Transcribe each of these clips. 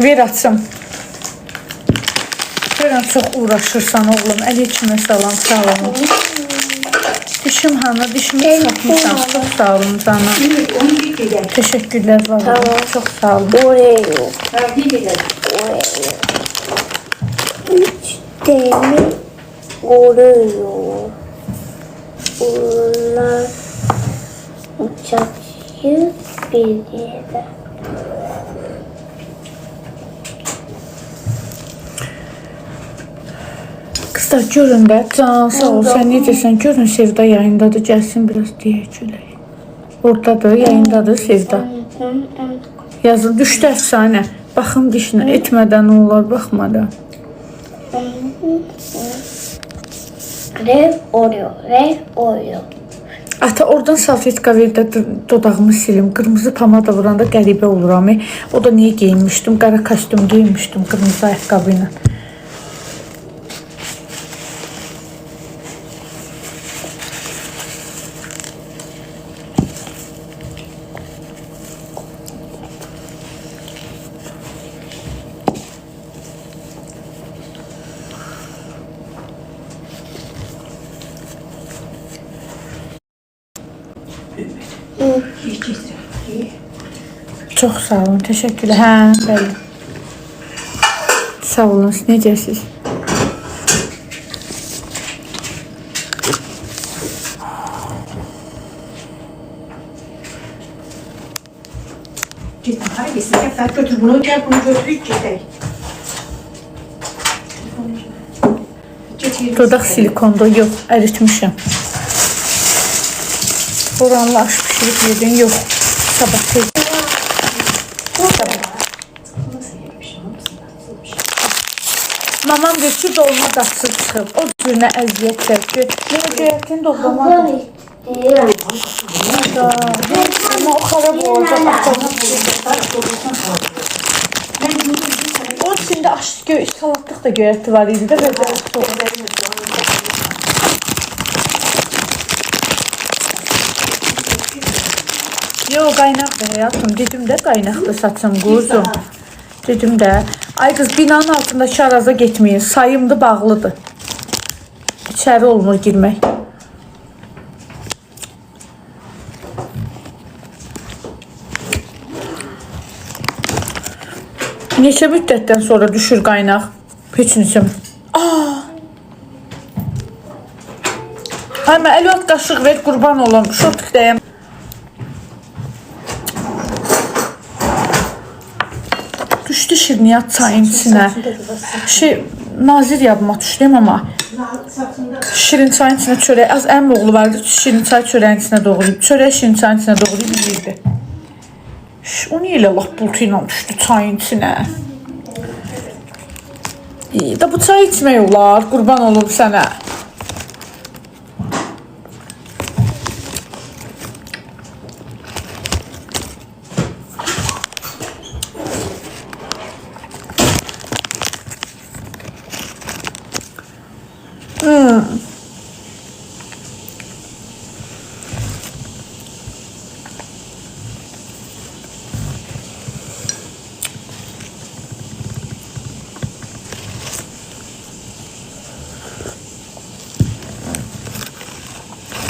Ver açsam. Görən çox uğraşırsan oğlum. Əleyküm salam, sağ olun. Dişim hanı, dişimi çatmışsan. Çok sağ olun sana. Teşekkürler var. Tamam. Çok sağ olun. Oreo. Oreo. 3 demir Oreo. Bunlar uçakçı bir yere. Kızlar görün də, can sağ ol, sən necəsən? Görün Sevda yayındadır, gəlsin biraz deyək gülək. Oradadır, yayındadır Sevda. Yazın, düşdü əfsanə. Baxın dişinə, etmədən olar, baxmadan. Rev Oreo, rev Oreo. Ata, oradan salfetka ver də dodağımı silim. Qırmızı pomada vuranda qəribə oluram. O da niyə geyinmişdim? Qara kostyum geyinmişdim qırmızı ayaqqabı ilə. Çox sağ olun, təşəkkürlər. Hə, bəli. Sağ olun, necəsiz? Gitme, hadi gitsin. Hep götür bunu, gel bunu götür, hiç gidelim. Dodaq silikonda yox, əritmişəm. Oranla aş pişirib yedin, yox. Sabah tez. Mamam deyir ki, dolma daxsız çıxıb. O cürünə əziyyət çəkdi. Mənə göyərtin doğramadım. Ama o xarab olacaq. Onun içində salatlıq da göyərti var idi də. Yo, qaynaqdır həyatım. Dedim də qaynaqdır saçım quzum. Dedim də. Ay qız, binanın altındakı araza getməyin. Sayımdı bağlıdır. İçəri olmur girmək. Neçə müddətdən sonra düşür qaynaq? Heç neçəm. Ay, mən əlvat qaşıq ver, qurban olam. Şortik dəyəm. Düşdü şirniyyat çayın içinə. Nazir yadıma düşdüm ama. Şirin çayın içinə çörək. Az əmr oğlu vardı. Şirin çay çörəyin içinə doğrayıb. Çörək şirin çayın içinə doğrayıb yiyirdi. O niyə elə laf bultu ilə düşdü çayın içinə? Da bu çay içmək olar. Qurban olub sənə.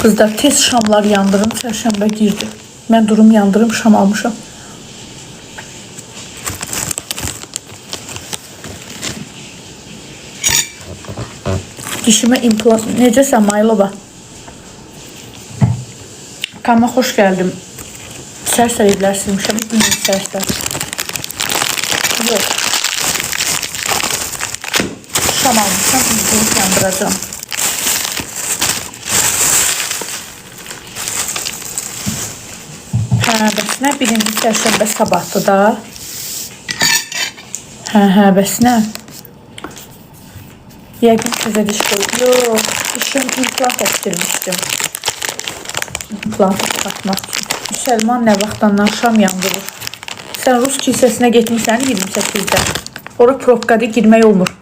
Kızlar tez şamlar yandırın. Çərşənbə girdi. Mən durum yandırım, şam almışam. Dişime implant. Necəsən Maylova? Kanalıma xoş gəldim. Sərsər evlər silmişəm. Günün sərsər. Yox. Şam almışam. Durum yandıracağım. Bəs nə? Birinci çərşənbə sabahdır da. Bəs nə? Yəqin təzə diş qoyub. Yox, dişim implant etdirmişdim. İmplant çıxartmaq üçün. Müsəlman nə vaxtdan şam yandırır. Sən Rus kilsəsinə getmişsən 28-də. Ora probkada girmək olmur.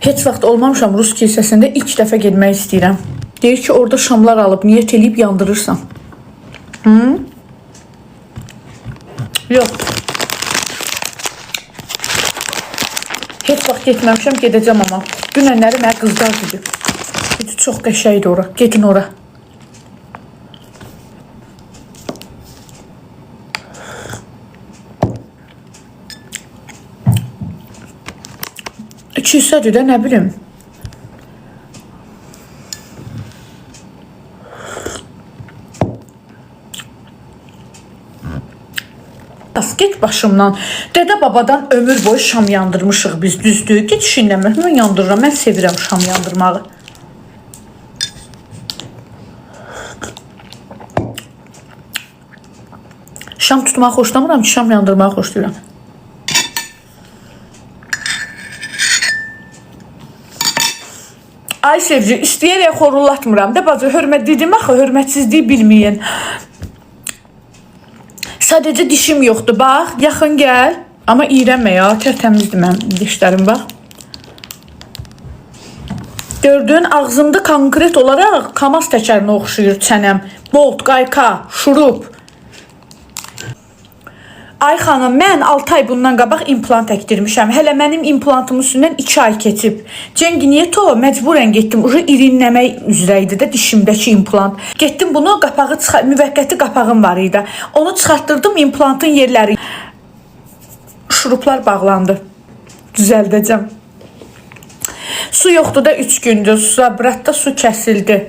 Heç vaxt olmamışam Rus kilsəsində, ilk dəfə getmək istəyirəm. Deyir ki, orada şamlar alıb, niyyət eləyib yandırırsan. Yox. Heç vaxt getməmişəm, gedəcəm amma. Dünənləri mənə qızlar dedi. Dedi, çox qəşəydi ora, gedin ora. İçilsədir də, nə bilim. Get başımdan. Dədə babadan ömür boyu şam yandırmışıq biz, düzdür. Get işinləmə, mən yandırıram. Mən sevirəm şam yandırmağı. Şam tutmağı xoşlamıram ki, şam yandırmağı xoşlayıram. Ay sevci, istəyərək xorullatmıram da bacı, hörmət dedim axı, hörmətsizliyi bilməyin. Sadəcə dişim yoxdur, bax, yaxın gəl. Amma iyrənmə ya, tərtəmizdir mənim dişlərim, bax. Gördün, ağzımda konkret olaraq kamaz təkərinə oxşuyur çənəm. Bolt, qayka, şurup. Ay xanım, mən 6 ay bundan qabaq implant əkdirmişəm. Hələ mənim implantım üstündən 2 ay keçib. Cengineto məcburən getdim. Ucu irinləmək üzrə idi də dişimdəki implant. Getdim bunu, qapağı müvəqqəti qapağım var idi. Onu çıxartdırdım, implantın yerləri. Şuruplar bağlandı. Düzəldəcəm. Su yoxdur da 3 gündür. Zabratda su kəsildi.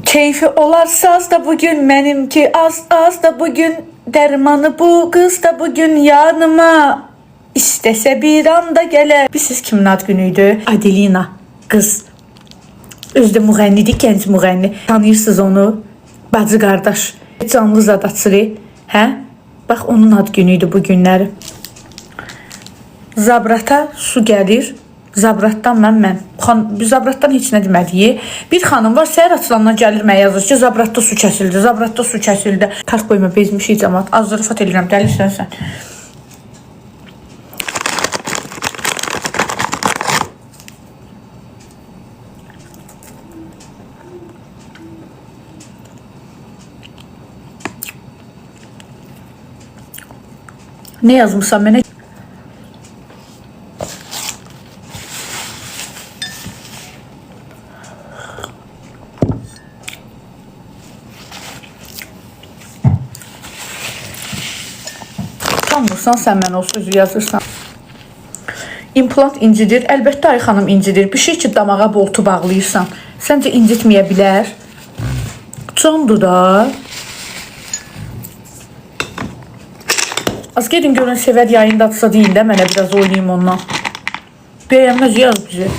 Keyfi olarsa az da bugün mənimki az da bugün dərmanı bu qız da bugün yanıma istəsə bir anda gələ. Bilirsiniz kimin ad günüydü? Adelina qız. Özdə müğənnidir, gənc müğənni. Tanıyırsınız onu? Bacı qardaş. Canlı zadaçırı. Hə? Bax onun ad günüydü bu günləri. Zabrata su gəlir. Zabratdan mən. Zabratdan heç nə demədiyi. Bir xanım var, səhər açılandan gəlir mənə yazır ki, Zabratda su kəsildi, Zabratda su kəsildi. Kart qoyma, bezmişik cəmat. Az zarafat edirəm, dəlirsən sən. Nə yazmışsan mənə? Sanmırsan, sən mənə o sözü yazırsan. İmplant incidir. Əlbəttə ay xanım incidir. Bir şey ki, damağa boltu bağlayırsan. Səncə incitməyə bilər? Candır da. Az gedin görün, Sevər yayındadsa deyin də mənə biraz oynayayım ondan. Bəyənməz yaz bizi.